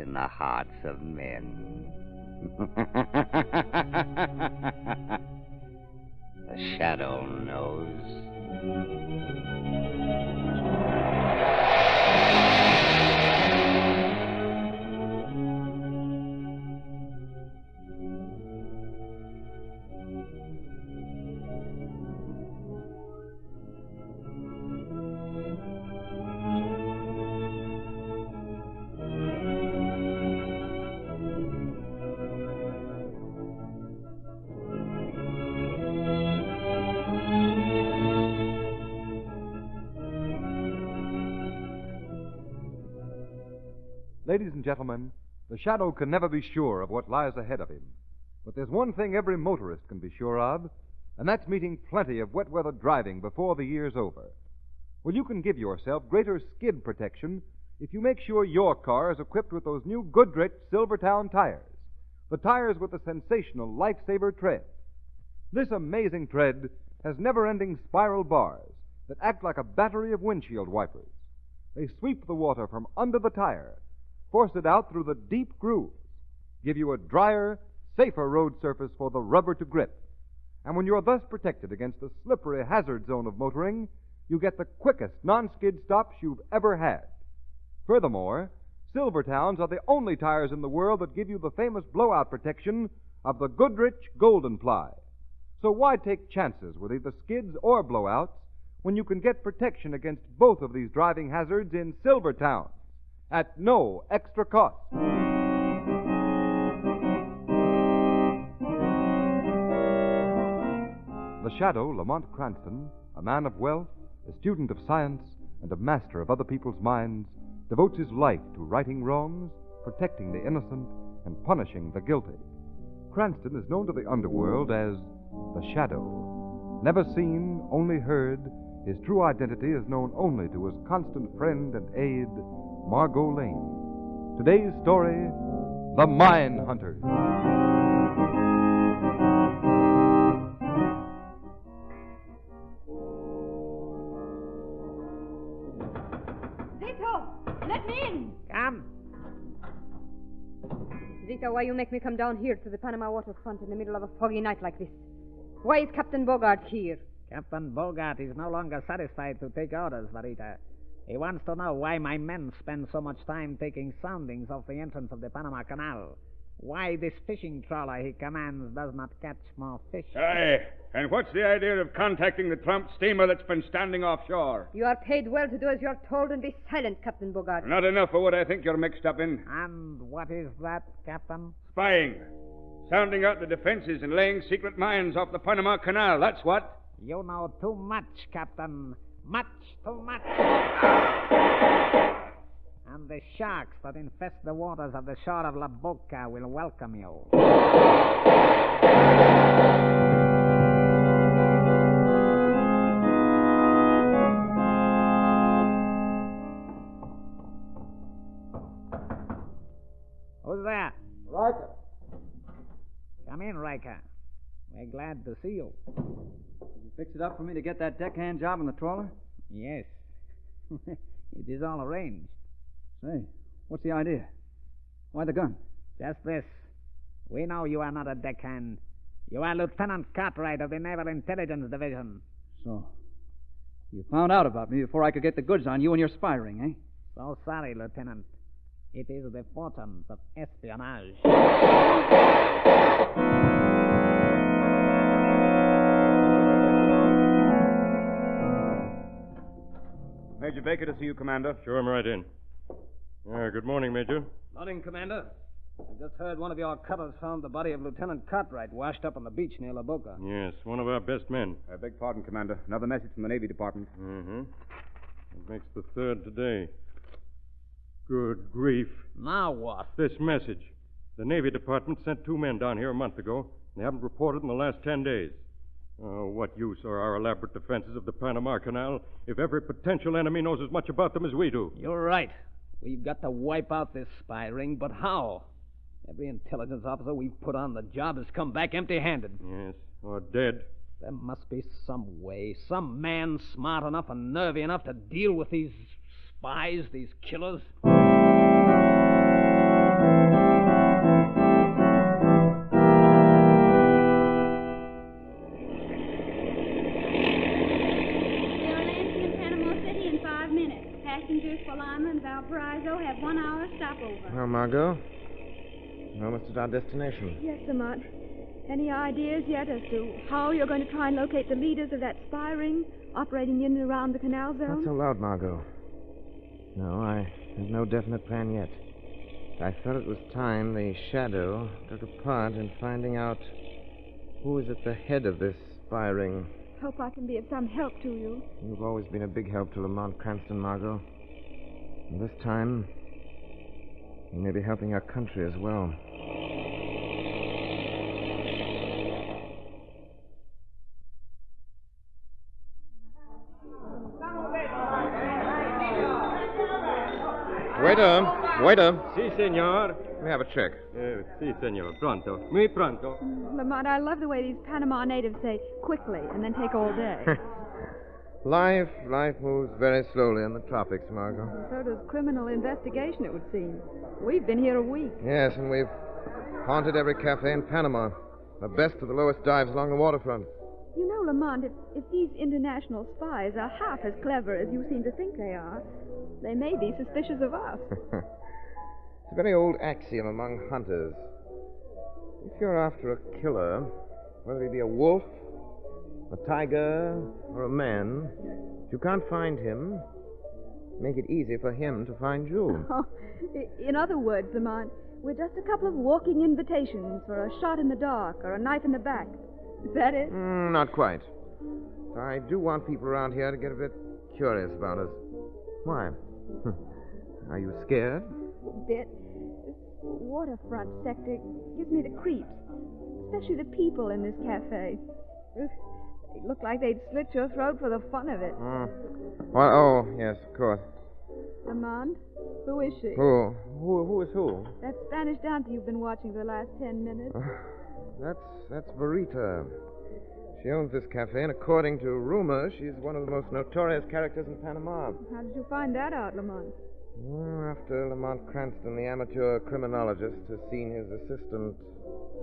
in the hearts of men. The shadow knows. Ladies and gentlemen, the shadow can never be sure of what lies ahead of him. But there's one thing every motorist can be sure of, and that's meeting plenty of wet weather driving before the year's over. Well, you can give yourself greater skid protection if you make sure your car is equipped with those new Goodrich Silvertown tires, the tires with the sensational Lifesaver tread. This amazing tread has never-ending spiral bars that act like a battery of windshield wipers. They sweep the water from under the tire, force it out through the deep grooves, give you a drier, safer road surface for the rubber to grip. And when you're thus protected against the slippery hazard zone of motoring, you get the quickest non-skid stops you've ever had. Furthermore, Silvertowns are the only tires in the world that give you the famous blowout protection of the Goodrich Golden Ply. So why take chances with either skids or blowouts when you can get protection against both of these driving hazards in Silvertown at no extra cost? The shadow, Lamont Cranston, a man of wealth, a student of science, and a master of other people's minds, devotes his life to righting wrongs, protecting the innocent, and punishing the guilty. Cranston is known to the underworld as the Shadow. Never seen, only heard, his true identity is known only to his constant friend and aide, Margot Lane. Today's story, The Mine Hunters. Zito, let me in. Come. Zito, why you make me come down here to the Panama waterfront in the middle of a foggy night like this? Why is Captain Bogart here? Captain Bogart is no longer satisfied to take orders, Varita. He wants to know why my men spend so much time taking soundings off the entrance of the Panama Canal. Why this fishing trawler he commands does not catch more fish. Aye, and what's the idea of contacting the Trump steamer that's been standing offshore? You are paid well to do as you're told and be silent, Captain Bogart. Not enough for what I think you're mixed up in. And what is that, Captain? Spying. Sounding out the defenses and laying secret mines off the Panama Canal, that's what. You know too much, Captain. Much too much. And the sharks that infest the waters of the shore of La Boca will welcome you. Who's there? Riker. Come in, Riker. We're glad to see you. Did you fix it up for me to get that deckhand job on the trawler? Yes. It is all arranged. Say, what's the idea? Why the gun? Just this. We know you are not a deckhand. You are Lieutenant Cartwright of the Naval Intelligence Division. So, you found out about me before I could get the goods on you and your spy ring, eh? So sorry, Lieutenant. It is the fortunes of espionage. Major Baker to see you, Commander. Sure, I'm right in. Good morning, Major. Morning, Commander. I just heard one of your cutters found the body of Lieutenant Cartwright washed up on the beach near La Boca. Yes, one of our best men. I beg pardon, Commander. Another message from the Navy Department. Mm-hmm. It makes the third today. Good grief. Now what? This message. The Navy Department sent 2 men down here a month ago. They haven't reported in the last 10 days. Oh, what use are our elaborate defenses of the Panama Canal if every potential enemy knows as much about them as we do? You're right. We've got to wipe out this spy ring, but how? Every intelligence officer we've put on the job has come back empty-handed. Yes, or dead. There must be some way, some man smart enough and nervy enough to deal with these spies, these killers. map over. Well, Margot, we're almost at our destination. Yes, Lamont. Any ideas yet as to how you're going to try and locate the leaders of that spy ring operating in and around the canal zone? Not so loud, Margot. No, I have no definite plan yet. I felt it was time the Shadow took a part in finding out who is at the head of this spy ring. Hope I can be of some help to you. You've always been a big help to Lamont Cranston, Margot. And this time, you may be helping our country as well. Waiter. Si, senor. Let me have a check. Si, senor. Pronto. Muy pronto. Lamont, I love the way these Panama natives say quickly and then take all day. Life moves very slowly in the tropics, Margot. So does criminal investigation, it would seem. We've been here a week. Yes, and we've haunted every cafe in Panama. The best of the lowest dives along the waterfront. You know, Lamont, if these international spies are half as clever as you seem to think they are, they may be suspicious of us. It's a very old axiom among hunters. If you're after a killer, whether he be a wolf, a tiger, or a man, if you can't find him, make it easy for him to find you. Oh, in other words, Lamont, we're just a couple of walking invitations for a shot in the dark or a knife in the back. Is that it? Not quite. I do want people around here to get a bit curious about us. Why? Are you scared? A bit. This waterfront sector gives me the creeps, especially the people in this cafe. Ugh, they look like they'd slit your throat for the fun of it. Oh, yes, of course. Lamont, who is she? Who is who? That Spanish dancer you've been watching for the last 10 minutes. That's Verita. She owns this cafe, and according to rumor, she's one of the most notorious characters in Panama. How did you find that out, Lamont? Well, after Lamont Cranston, the amateur criminologist, has seen his assistant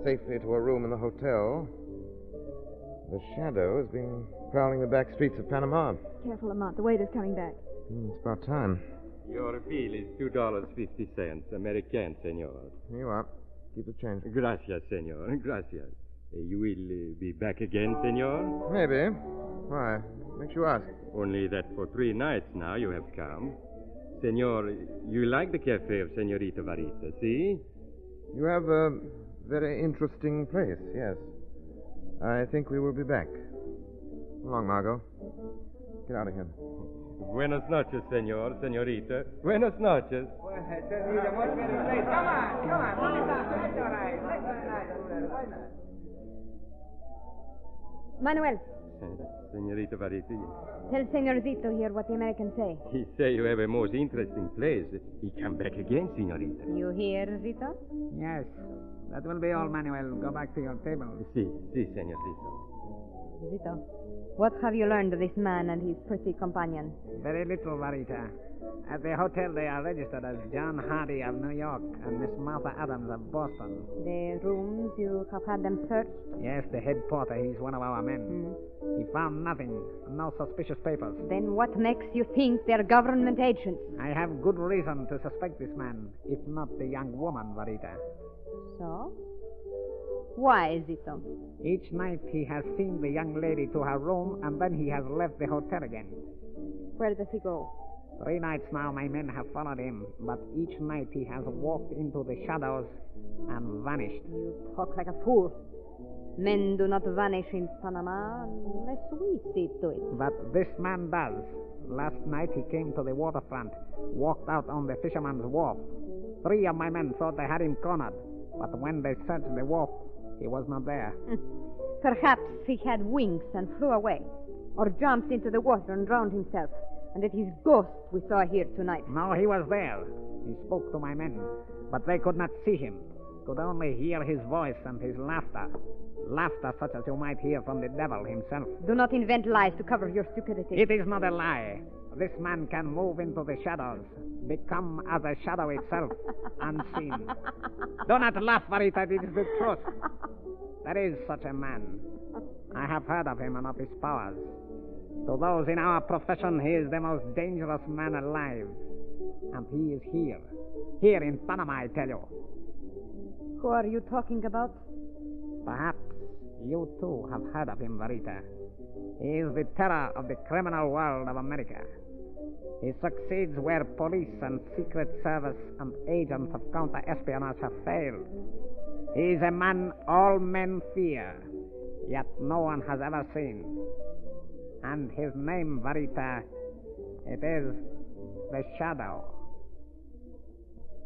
safely to a room in the hotel, the Shadow has been prowling the back streets of Panama. Careful, Lamont. The waiter's coming back. It's about time. Your bill is $2.50, American, senor. Here you are. Keep the change. Gracias, senor. Gracias. You will be back again, senor? Maybe. Why? Makes you ask. Only that for 3 nights now you have come. Senor, you like the cafe of Senorita Varita, see? You have a very interesting place, yes. I think we will be back. So long, Margot. Get out of here. Buenas noches, senor, senorita. Buenas noches. Come on. That's all right. Manuel, Senorita Varita, tell Senor Zito here what the Americans say. he say you have a most interesting place. He come back again, senorita. You hear, Zito? Yes. That will be all, Manuel. Go back to your table. Si, senorita. Zito, what have you learned of this man and his pretty companion? Very little, Varita. At the hotel, they are registered as John Hardy of New York and Miss Martha Adams of Boston. The rooms, you have had them searched? Yes, the head porter, he's one of our men. He found nothing, no suspicious papers. Then what makes you think they're government agents? I have good reason to suspect this man, if not the young woman, Varita. So? Why, Zito? Each night he has seen the young lady to her room, and then he has left the hotel again. Where does he go? 3 nights now my men have followed him, but each night he has walked into the shadows and vanished. You talk like a fool. Men do not vanish in Panama unless we see to it. But this man does. Last night he came to the waterfront, walked out on the fisherman's wharf. 3 of my men thought they had him cornered, but when they searched the wharf, he was not there. Perhaps he had wings and flew away, or jumped into the water and drowned himself, and it is ghost we saw here tonight. No, he was there. He spoke to my men, but they could not see him. Could only hear his voice and his laughter. Laughter such as you might hear from the devil himself. Do not invent lies to cover your stupidity. It is not a lie. This man can move into the shadows, become as a shadow itself, unseen. Do not laugh, Varita. It is the truth. There is such a man. I have heard of him and of his powers. To those in our profession, he is the most dangerous man alive. And he is here. Here in Panama, I tell you. Who are you talking about? Perhaps you too have heard of him, Varita. He is the terror of the criminal world of America. He succeeds where police and secret service and agents of counter-espionage have failed. He is a man all men fear, yet no one has ever seen. And his name, Varita, it is the Shadow.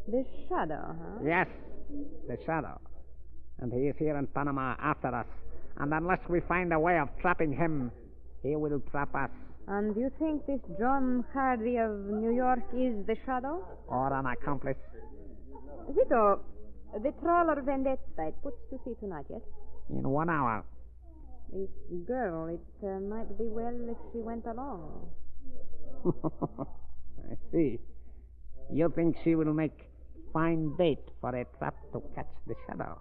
The Shadow, huh? Yes, the Shadow. And he is here in Panama after us. And unless we find a way of trapping him, he will trap us. And you think this John Hardy of New York is the Shadow? Or an accomplice. Zito, the trawler Vendetta, it puts to sea tonight, yes? In 1 hour. This girl, it might be well if she went along. I see. You think she will make fine bait for a trap to catch the Shadow?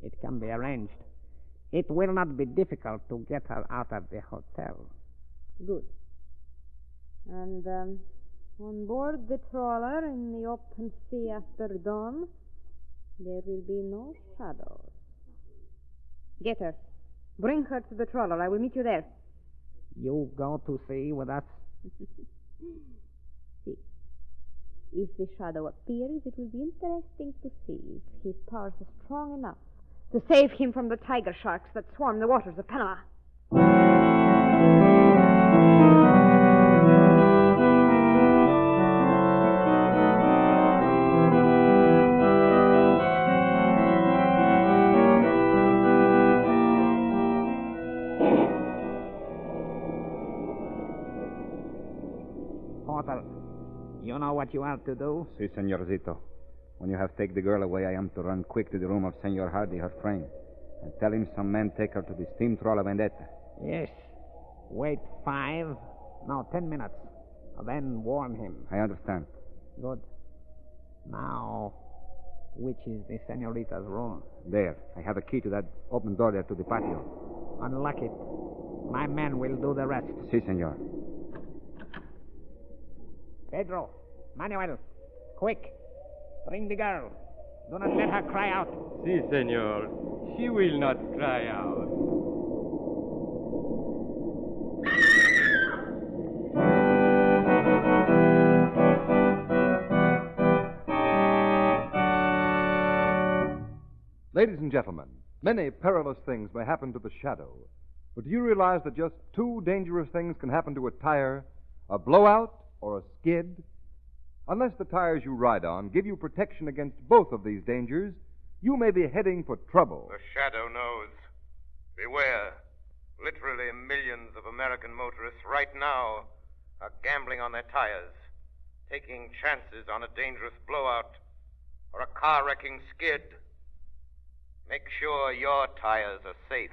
It can be arranged. It will not be difficult to get her out of the hotel. Good. And on board the trawler in the open sea after dawn, there will be no shadows. Get her. Bring her to the trawler. I will meet you there. You go to sea with us? See. If the Shadow appears, it will be interesting to see if his powers are strong enough to save him from the tiger sharks that swarm the waters of Panama. Porter, you know what you are to do? Si, Senorcito. When you have taken the girl away, I am to run quick to the room of Senor Hardy, her friend, and tell him some men take her to the steam trawler Vendetta. Yes. Wait 10 minutes. Then warn him. I understand. Good. Now, which is the senorita's room? There. I have a key to that open door there to the patio. Unlock it. My men will do the rest. Si, senor. Pedro, Manuel, quick. Bring the girl. Do not let her cry out. Si, senor. She will not cry out. Ladies and gentlemen, many perilous things may happen to the Shadow. But do you realize that just 2 dangerous things can happen to a tire? A blowout or a skid? Unless the tires you ride on give you protection against both of these dangers, you may be heading for trouble. The Shadow knows. Beware. Literally millions of American motorists right now are gambling on their tires, taking chances on a dangerous blowout or a car-wrecking skid. Make sure your tires are safe.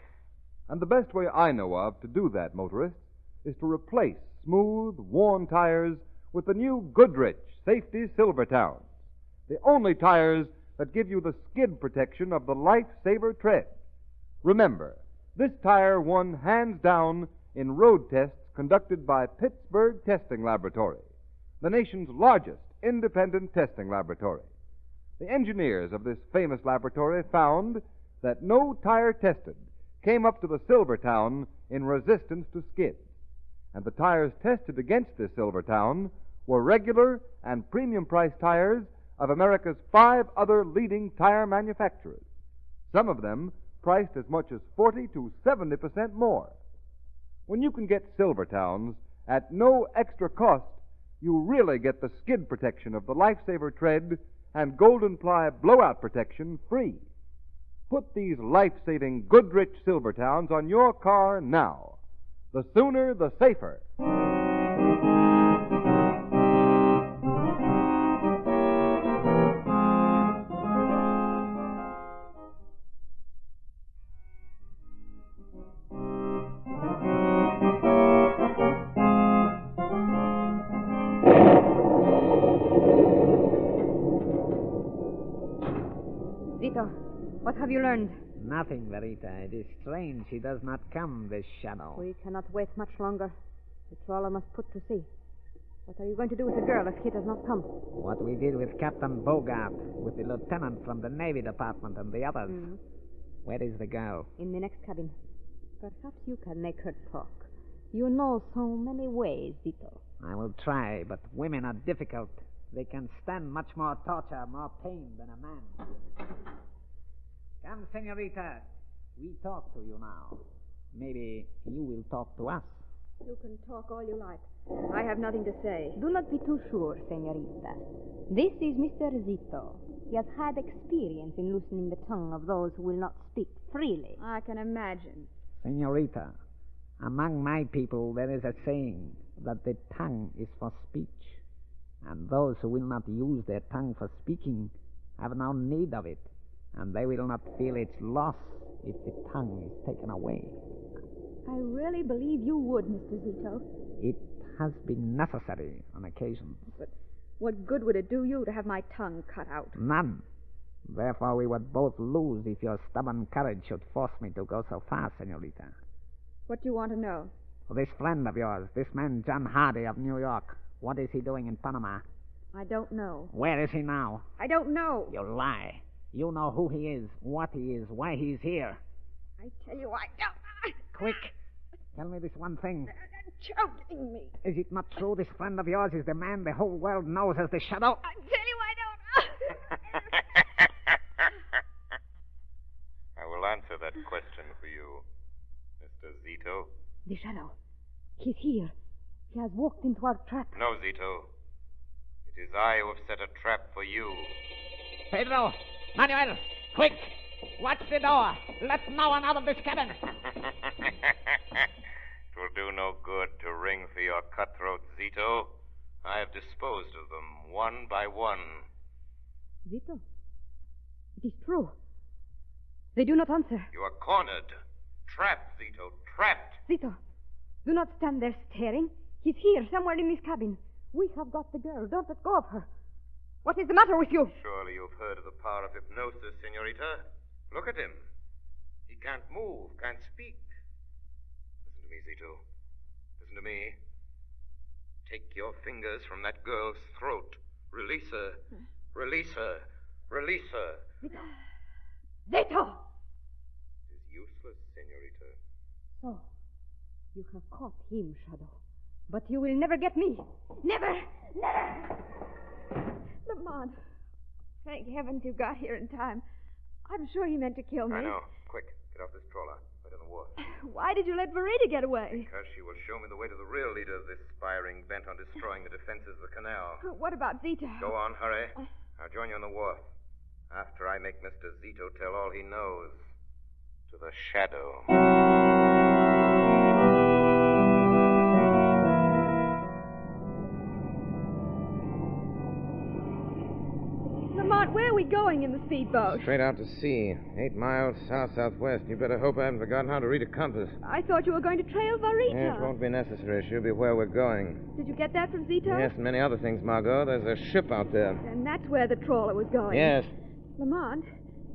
And the best way I know of to do that, motorists, is to replace smooth, worn tires with the new Goodrich Safety Silvertowns, the only tires that give you the skid protection of the Lifesaver tread. Remember, this tire won hands down in road tests conducted by Pittsburgh Testing Laboratory, the nation's largest independent testing laboratory. The engineers of this famous laboratory found that no tire tested came up to the Silvertown in resistance to skids, and the tires tested against this Silvertown were regular and premium price tires of America's 5 other leading tire manufacturers, some of them priced as much as 40 to 70% more. When you can get Silvertowns at no extra cost, you really get the skid protection of the Lifesaver tread and Golden Ply blowout protection free. Put these life-saving Goodrich Silvertowns on your car now. The sooner, the safer. Zito, what have you learned? Nothing, Verita. It is strange he does not come, this Shadow. We cannot wait much longer. The trawler must put to sea. What are you going to do with the girl if Kit does not come? What we did with Captain Bogart, with the lieutenant from the Navy Department and the others. Where is the girl? In the next cabin. Perhaps you can make her talk. You know so many ways, Zito. I will try, but women are difficult. They can stand much more torture, more pain than a man. Come, senorita. We talk to you now. Maybe you will talk to us. You can talk all you like. I have nothing to say. Do not be too sure, senorita. This is Mr. Zito. He has had experience in loosening the tongue of those who will not speak freely. I can imagine. Senorita, among my people there is a saying that the tongue is for speech, and those who will not use their tongue for speaking have no need of it, and they will not feel its loss if the tongue is taken away. I really believe you would, Mr. Zito. It has been necessary on occasion. But what good would it do you to have my tongue cut out? None. Therefore, we would both lose if your stubborn courage should force me to go so far, senorita. What do you want to know? This friend of yours, this man John Hardy of New York, what is he doing in Panama? I don't know. Where is he now? I don't know. You lie. You know who he is, what he is, why he's here. I tell you I don't. Quick, tell me this one thing. They're choking me. Is it not true this friend of yours is the man the whole world knows as the Shadow? I tell you I don't. I will answer that question for you, Mr. Zito. The Shadow. He's here. He has walked into our trap. No, Zito. It is I who have set a trap for you. Pedro, Manuel, quick! Watch the door. Let no one out of this cabin. It will do no good to ring for your cutthroats, Zito. I have disposed of them one by one. Zito, it is true. They do not answer. You are cornered. Trapped, Zito. Trapped. Zito, do not stand there staring. He's here, somewhere in this cabin. We have got the girl. Don't let go of her. What is the matter with you? Surely you've heard of the power of hypnosis, senorita. Look at him. He can't move, can't speak. Listen to me, Zito. Listen to me. Take your fingers from that girl's throat. Release her. Release her. Release her. Zito! Zito! It is useless, senorita. So, you have caught him, Shadow. But you will never get me. Never! Never! Lamont, thank heavens you got here in time. I'm sure he meant to kill me. I know. Quick, get off this trawler. Right on the wharf. Why did you let Verita get away? Because she will show me the way to the real leader of this spy ring bent on destroying the defenses of the canal. What about Zito? Go on, hurry. I'll join you on the wharf. After I make Mr. Zito tell all he knows to the Shadow. Lamont, where are we going in the speedboat? Straight out to sea. 8 miles south-southwest. You better hope I haven't forgotten how to read a compass. I thought you were going to trail Verita. Yes, won't be necessary. She'll be where we're going. Did you get that from Zito? Yes, and many other things, Margot. There's a ship out there. And that's where the trawler was going. Yes. Lamont,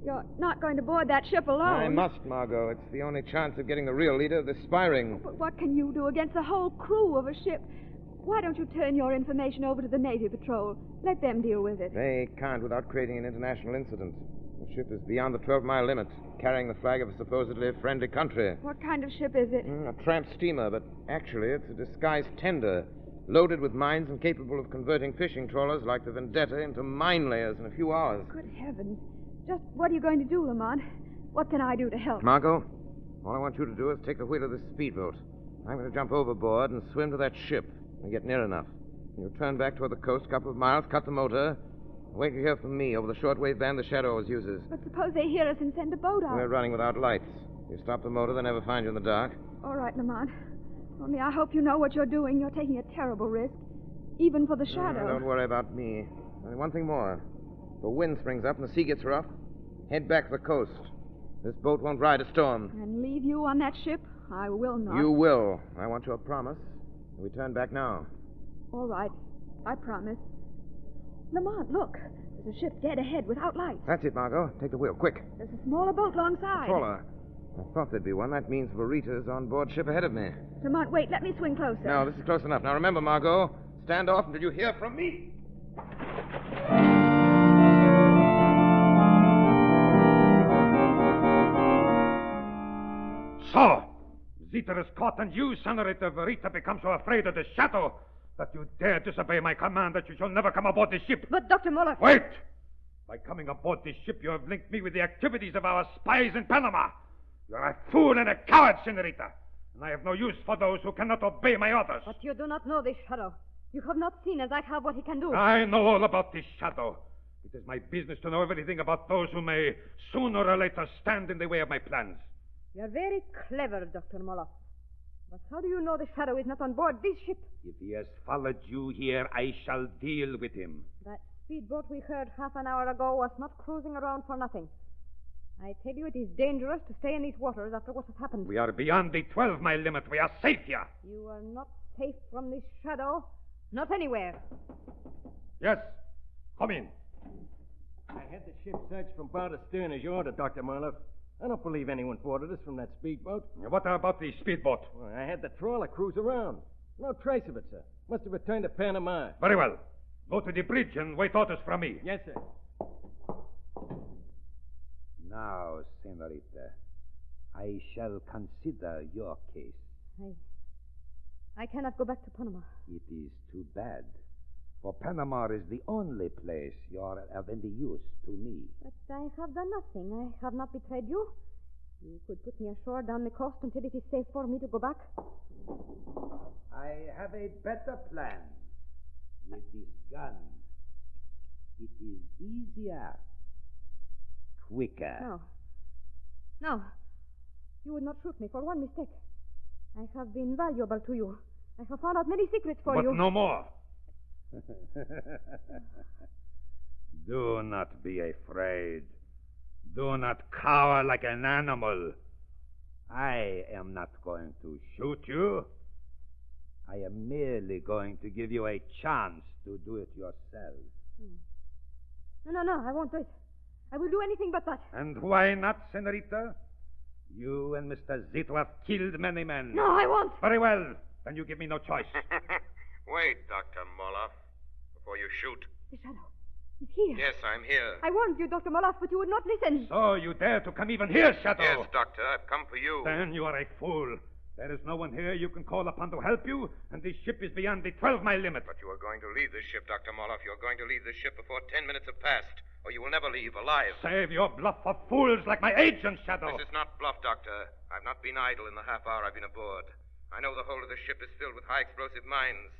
you're not going to board that ship alone. I must, Margot. It's the only chance of getting the real leader of this spy ring. But what can you do against the whole crew of a ship? Why don't you turn your information over to the Navy Patrol? Let them deal with it. They can't without creating an international incident. The ship is beyond the 12-mile limit, carrying the flag of a supposedly friendly country. What kind of ship is it? A tramp steamer, but actually it's a disguised tender, loaded with mines and capable of converting fishing trawlers like the Vendetta into mine layers in a few hours. Good heavens. Just what are you going to do, Lamont? What can I do to help? Margot, all I want you to do is take the wheel of this speedboat. I'm going to jump overboard and swim to that ship and get near enough. You turn back toward the coast a couple of miles, cut the motor, and wait to hear from me over the shortwave band the Shadow always uses. But suppose they hear us and send a boat out. We're running without lights. You stop the motor, they'll never find you in the dark. All right, Lamont. Only I hope you know what you're doing. You're taking a terrible risk, even for the Shadow. Don't worry about me. Only one thing more. If the wind springs up and the sea gets rough, head back to the coast. This boat won't ride a storm. And leave you on that ship? I will not. You will. I want your promise. We turn back now. All right. I promise. Lamont, look. There's a ship dead ahead without lights. That's it, Margot. Take the wheel, quick. There's a smaller boat alongside. Trawler. I thought there'd be one. That means Verita's on board ship ahead of me. Lamont, wait. Let me swing closer. No, this is close enough. Now remember, Margot, stand off until you hear from me. So, Zita is caught, and you, Senator Verita, become so afraid of the shadow that you dare disobey my command that you shall never come aboard this ship. But, Dr. Muller... Wait! By coming aboard this ship, you have linked me with the activities of our spies in Panama. You're a fool and a coward, Senorita. And I have no use for those who cannot obey my orders. But you do not know this shadow. You have not seen as I have what he can do. I know all about this shadow. It is my business to know everything about those who may, sooner or later, stand in the way of my plans. You're very clever, Dr. Muller. But how do you know the shadow is not on board this ship? If he has followed you here, I shall deal with him. That speedboat we heard half an hour ago was not cruising around for nothing. I tell you, it is dangerous to stay in these waters after what has happened. We are beyond the 12-mile limit. We are safe here. You are not safe from this shadow. Not anywhere. Yes. Come in. I had the ship searched from bow to stern as you ordered, Dr. Marlowe. I don't believe anyone boarded us from that speedboat. What about the speedboat? Well, I had the trawler cruise around. No trace of it, sir. Must have returned to Panama. Very well. Go to the bridge and wait orders from me. Yes, sir. Now, Senorita, I shall consider your case. I cannot go back to Panama. It is too bad, for Panama is the only place you are of any use to me. But I have done nothing. I have not betrayed you. You could put me ashore down the coast until it is safe for me to go back. I have a better plan. With this gun, it is easier, quicker. No. You would not shoot me for one mistake. I have been valuable to you. I have found out many secrets for you. But no more. Do not be afraid. Do not cower like an animal. I am not going to shoot you. I am merely going to give you a chance to do it yourself. No, I won't do it. I will do anything but that. And why not, Senorita? You and Mr. Zito have killed many men. No, I won't. Very well. Then you give me no choice. Wait, Dr. Moloff, before you shoot. The shadow. He's here. Yes, I'm here. I warned you, Dr. Moloff, but you would not listen. So you dare to come even here, Shadow? Yes, Doctor, I've come for you. Then you are a fool. There is no one here you can call upon to help you, and this ship is beyond the 12-mile limit. But you are going to leave this ship, Dr. Moloff. You're going to leave this ship before 10 minutes have passed, or you will never leave alive. Save your bluff for fools like my agent, Shadow. This is not bluff, Doctor. I've not been idle in the half hour I've been aboard. I know the whole of the ship is filled with high-explosive mines.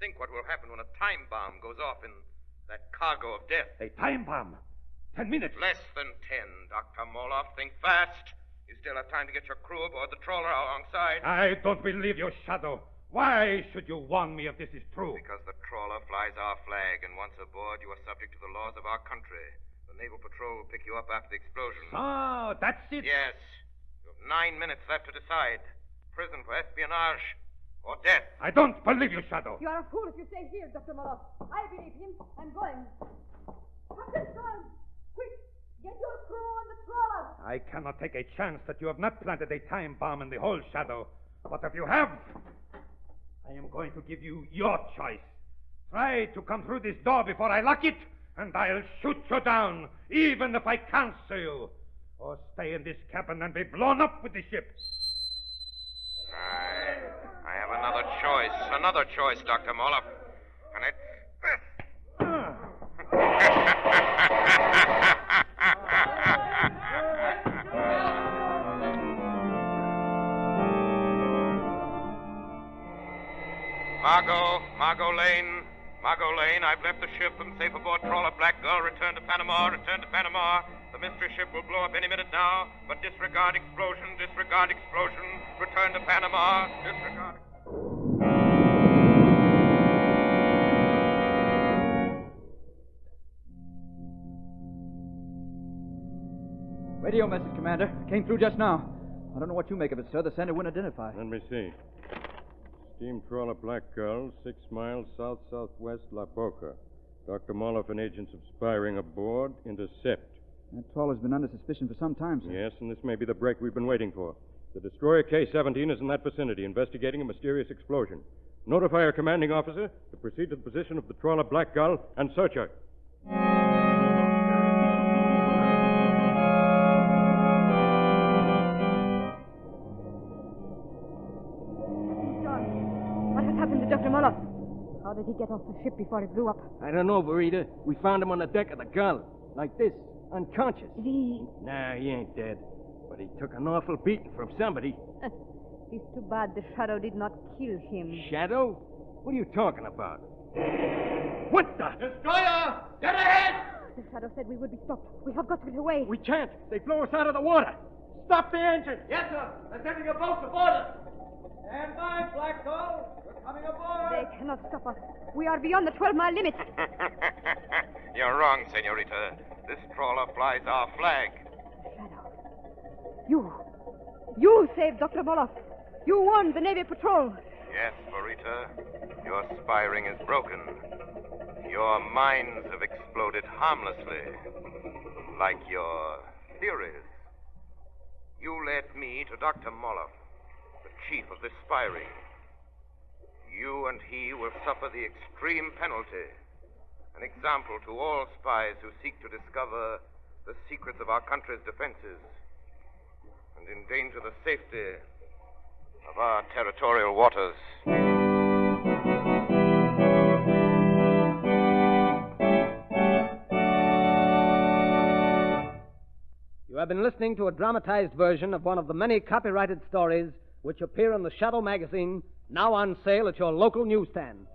Think what will happen when a time bomb goes off in that cargo of death. A time bomb? 10 minutes. Less than 10, Dr. Moloff. Think fast. You still have time to get your crew aboard the trawler alongside. I don't believe you, Shadow. Why should you warn me if this is true? Because the trawler flies our flag, and once aboard, you are subject to the laws of our country. The Naval Patrol will pick you up after the explosion. Oh, that's it? Yes. You have 9 minutes left to decide. Prison for espionage or death. I don't believe you, Shadow. You are a fool if you stay here, Dr. Moloff. I believe him. I'm going. Captain Strong, quick, get your crew on the trawler. I cannot take a chance that you have not planted a time bomb in the whole, Shadow. But if you have, I am going to give you your choice. Try to come through this door before I lock it, and I'll shoot you down, even if I can't see you. Or stay in this cabin and be blown up with the ship. I have another choice, Dr. Moloff. And it's this. Margot Lane, I've left the ship. I'm safe aboard trawler Black Gull. Return to Panama. The mystery ship will blow up any minute now, but disregard explosion. Return to Panama. Disregard. Radio message, Commander. Came through just now. I don't know what you make of it, sir. The sender wouldn't identify. Let me see. Steam trawler Black Gull, 6 miles south-southwest La Boca. Dr. Moloff and agents of Spyring aboard. Intercept. That trawler's been under suspicion for some time, sir. Yes, and this may be the break we've been waiting for. The destroyer K-17 is in that vicinity, investigating a mysterious explosion. Notify our commanding officer to proceed to the position of the trawler Black Gull and search her. John, what has happened to Dr. Moloff? How did he get off the ship before it blew up? I don't know, Verita. We found him on the deck of the Gull. Like this, unconscious. Is he... Nah, he ain't dead. But he took an awful beating from somebody. It's too bad the shadow did not kill him. Shadow? What are you talking about? What the? Destroyer! Get ahead! The shadow said we would be stopped. We have got to get away. We can't. They blow us out of the water. Stop the engine. Yes, sir. They're sending a boat to board us. Stand by, Black Gull. We're coming aboard. They cannot stop us. We are beyond the 12-mile limit. You're wrong, senorita. This trawler flies our flag. Shadow. You saved Dr. Moloff. You warned the Navy Patrol. Yes, Verita. Your spy-ring is broken. Your minds have exploded harmlessly, like your theories. You led me to Dr. Moloff, the chief of this spy-ring. You and he will suffer the extreme penalty, an example to all spies who seek to discover the secrets of our country's defenses and endanger the safety of our territorial waters. You have been listening to a dramatized version of one of the many copyrighted stories which appear in the Shadow magazine, now on sale at your local newsstand.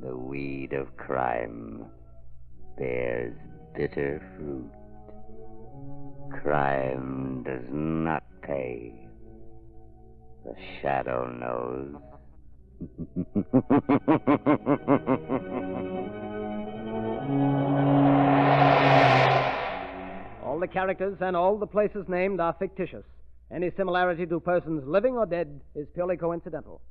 The weed of crime bears bitter fruit. Crime does not pay. The shadow knows. All the characters and all the places named are fictitious. Any similarity to persons living or dead is purely coincidental.